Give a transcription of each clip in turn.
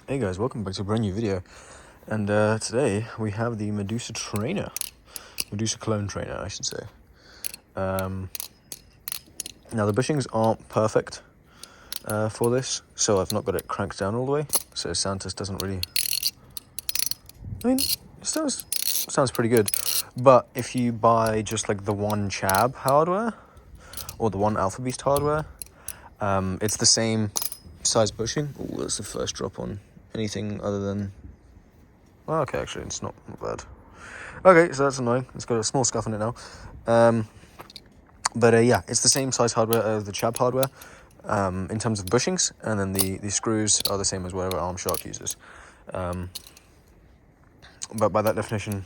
Hey guys, welcome back to a brand new video. And today we have the Medusa trainer. Medusa clone trainer, I should say. Now the bushings aren't perfect for this, so I've not got it cranked down all the way. So sound test doesn't really... I mean, it sounds pretty good. But if you buy just like the one Chab hardware, or the one Alpha Beast hardware, it's the same size bushing. Oh, that's the first drop on anything other than... Oh, okay, actually, it's not bad. Okay, so that's annoying. It's got a small scuff in it now. But yeah, it's the same size hardware as the Chab hardware in terms of bushings, and then the screws are the same as whatever Arm Shark uses. But by that definition,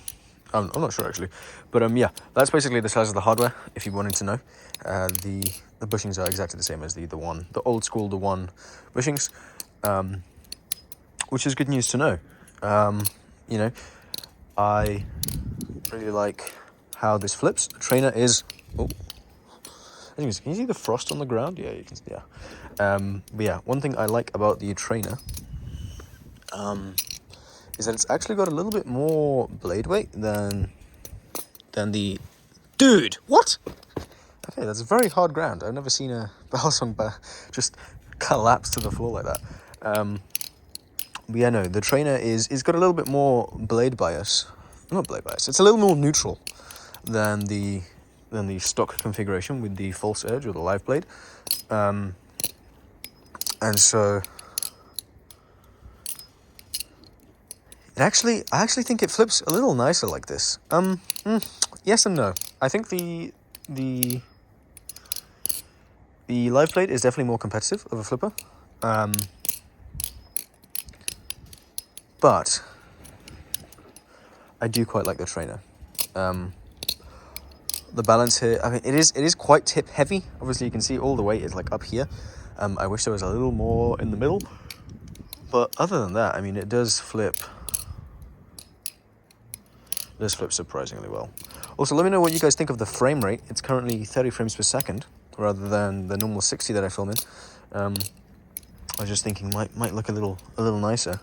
I'm not sure actually. But yeah, that's basically the size of the hardware, if you wanted to know. The bushings are exactly the same as the old school one bushings, which is good news to know. You know, I really like how this flips. The trainer is... Oh, can you see the frost on the ground? Yeah, you can see, yeah. But yeah, one thing I like about the trainer is that it's actually got a little bit more blade weight than the... Dude, what? Okay, that's very hard ground. I've never seen a balisong just collapse to the floor like that. But yeah, no, the trainer is got a little bit more blade bias. Not blade bias. It's a little more neutral than the stock configuration with the false edge or the live blade. And so I actually think it flips a little nicer like this. Yes and no. I think the live blade is definitely more competitive of a flipper. But I do quite like the trainer. The balance here, I mean, it is quite tip heavy. Obviously, you can see all the weight is like up here. I wish there was a little more in the middle. But other than that, I mean, it does flip surprisingly well. Also, let me know what you guys think of the frame rate. It's currently 30 frames per second rather than the normal 60 that I film in. I was just thinking might look a little nicer.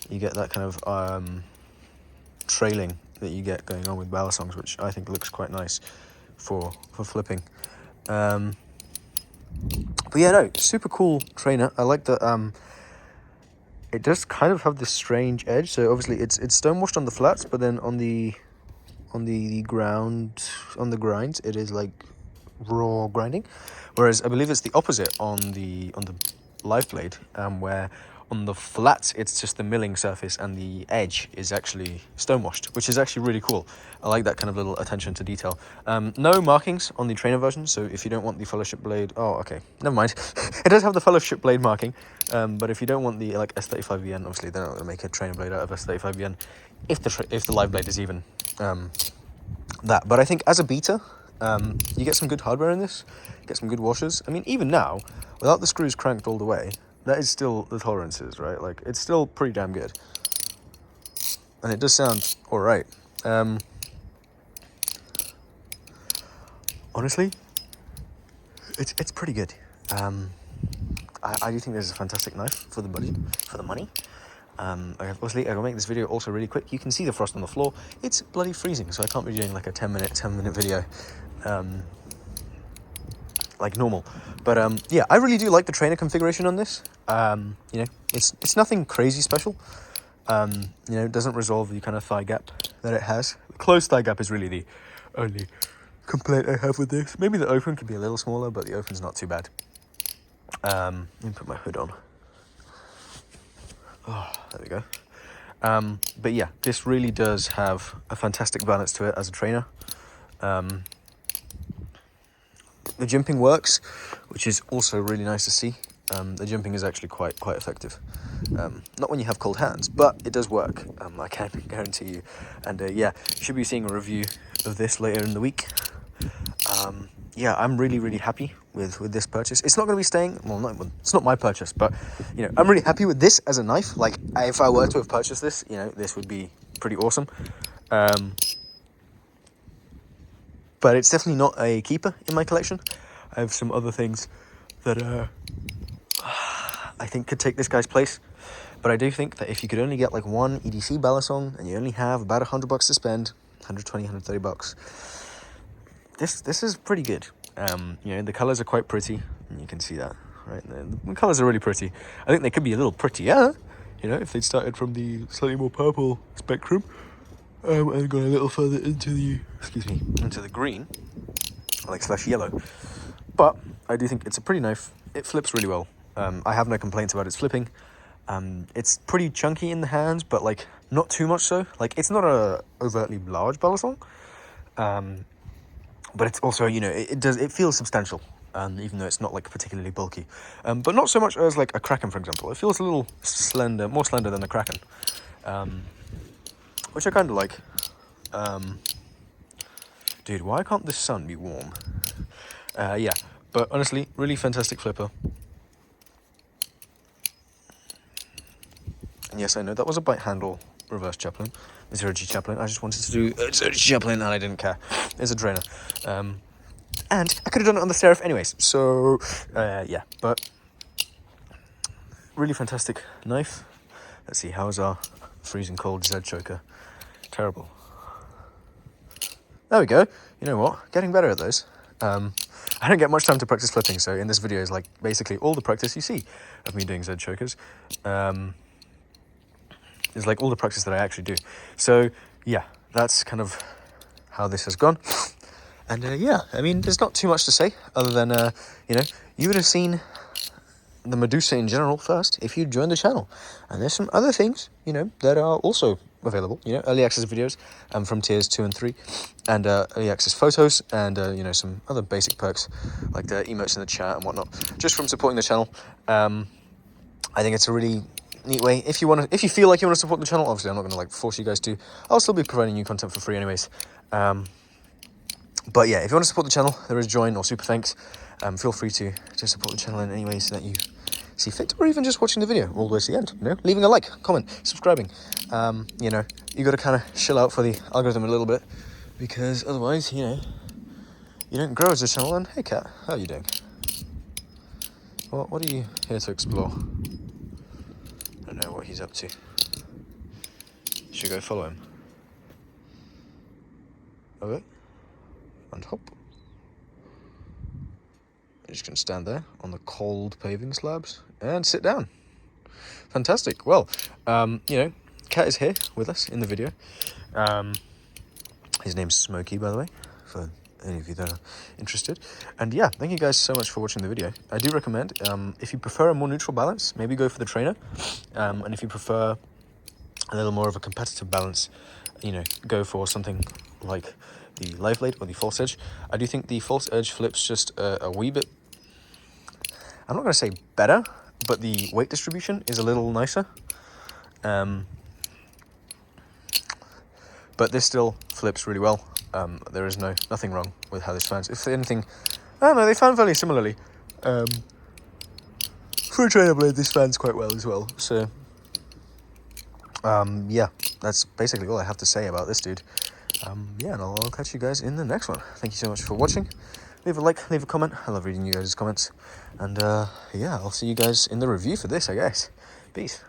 You get that kind of trailing that you get going on with balisongs, which I think looks quite nice for flipping. But yeah, no, super cool trainer. I like that. It does kind of have this strange edge. So obviously it's stonewashed on the flats, but then on the grinds, it is like raw grinding. Whereas I believe it's the opposite on the live blade, where on the flats it's just the milling surface and the edge is actually stonewashed, which is actually really cool. I like that kind of little attention to detail. No markings on the trainer version, so if you don't want the fellowship blade... Oh, okay, never mind. It does have the fellowship blade marking, but if you don't want the like S35VN, obviously they're not going to make a trainer blade out of S35VN if the live blade is even that. But I think as a beta, you get some good hardware in this, get some good washers. I mean, even now, without the screws cranked all the way, that is still the tolerances, right? Like, it's still pretty damn good. And it does sound all right. Honestly, it's pretty good. I do think this is a fantastic knife for the money. Obviously, I will make this video also really quick. You can see the frost on the floor. It's bloody freezing, so I can't be doing like a 10 minute video like normal. But yeah, I really do like the trainer configuration on this. You know, it's nothing crazy special. You know, it doesn't resolve the kind of thigh gap that it has. The closed thigh gap is really the only complaint I have with this. Maybe the open could be a little smaller, but the open's not too bad. Let me put my hood on. Oh, there we go. But yeah, this really does have a fantastic balance to it as a trainer. The jimping works, which is also really nice to see. The jimping is actually quite effective. Not when you have cold hands, but it does work. I can guarantee you. And yeah, you should be seeing a review of this later in the week. Yeah, I'm really happy with this purchase. It's not going to be staying... Well, it's not my purchase, but, you know, I'm really happy with this as a knife. Like, if I were to have purchased this, you know, this would be pretty awesome. But it's definitely not a keeper in my collection. I have some other things that I think could take this guy's place. But I do think that if you could only get like one EDC balisong and you only have about $100 to spend, 120, 130 bucks, this is pretty good. You know, the colors are quite pretty, and you can see that, right? The colors are really pretty. I think they could be a little prettier, you know, if they'd started from the slightly more purple spectrum, and gone a little further into the, into the green, like slash yellow. But I do think it's a pretty knife. It flips really well. I have no complaints about its flipping. It's pretty chunky in the hands, but like not too much so. Like it's not a overtly large balisong, but it's also, you know, it feels substantial, even though it's not like particularly bulky. But not so much as like a Kraken, for example. It feels a little slender, more slender than a Kraken, which I kind of like. Dude, why can't this sun be warm? Yeah, but honestly, really fantastic flipper. And yes, I know that was a bite handle reverse chaplain, 0G chaplain. I just wanted to do 0G chaplain and I didn't care. It's a drainer. And I could have done it on the Seraph anyways. So, yeah, but really fantastic knife. Let's see, how's our freezing cold Z choker? Terrible. There we go. You know what? Getting better at those. I don't get much time to practice flipping, so in this video is like basically all the practice you see of me doing Z chokers. Is like all the practice that I actually do. So yeah, that's kind of how this has gone. And yeah, I mean, there's not too much to say other than, you know, you would have seen the Medusa in general first if you joined the channel. And there's some other things, you know, that are also available, you know, early access videos from tiers 2 and 3, and early access photos, and you know, some other basic perks like the emotes in the chat and whatnot, just from supporting the channel. I think it's a really neat way. If you feel like you want to support the channel, obviously I'm not going to like force you guys to. I'll still be providing you content for free anyways. But yeah, if you want to support the channel, there is join or super thanks. Feel free to support the channel in any ways that you see fit, or even just watching the video all the way to the end, you know, leaving a like, comment, subscribing. You know, you got to kind of chill out for the algorithm a little bit, because otherwise, you know, you don't grow as a channel. And hey cat, how are you doing? What are you here to explore? I don't know what he's up to. Should go follow him. Okay. And hop. I'm just going to stand there on the cold paving slabs and sit down. Fantastic. Well, you know, Cat is here with us in the video. His name's Smokey, by the way, for any of you that are interested. And yeah, thank you guys so much for watching the video. I do recommend, if you prefer a more neutral balance, maybe go for the trainer. And if you prefer a little more of a competitive balance, you know, go for something like the live blade or the false edge. I do think the false edge flips just a wee bit, I'm not going to say better, but the weight distribution is a little nicer. But this still flips really well. There is nothing wrong with how this fans. If anything, I don't know, they fan fairly similarly. For a trainer blade, this fans quite well as well. So, yeah, that's basically all I have to say about this dude. Yeah, and I'll catch you guys in the next one. Thank you so much for watching. Leave a like, leave a comment. I love reading you guys' comments. And yeah, I'll see you guys in the review for this, I guess. Peace.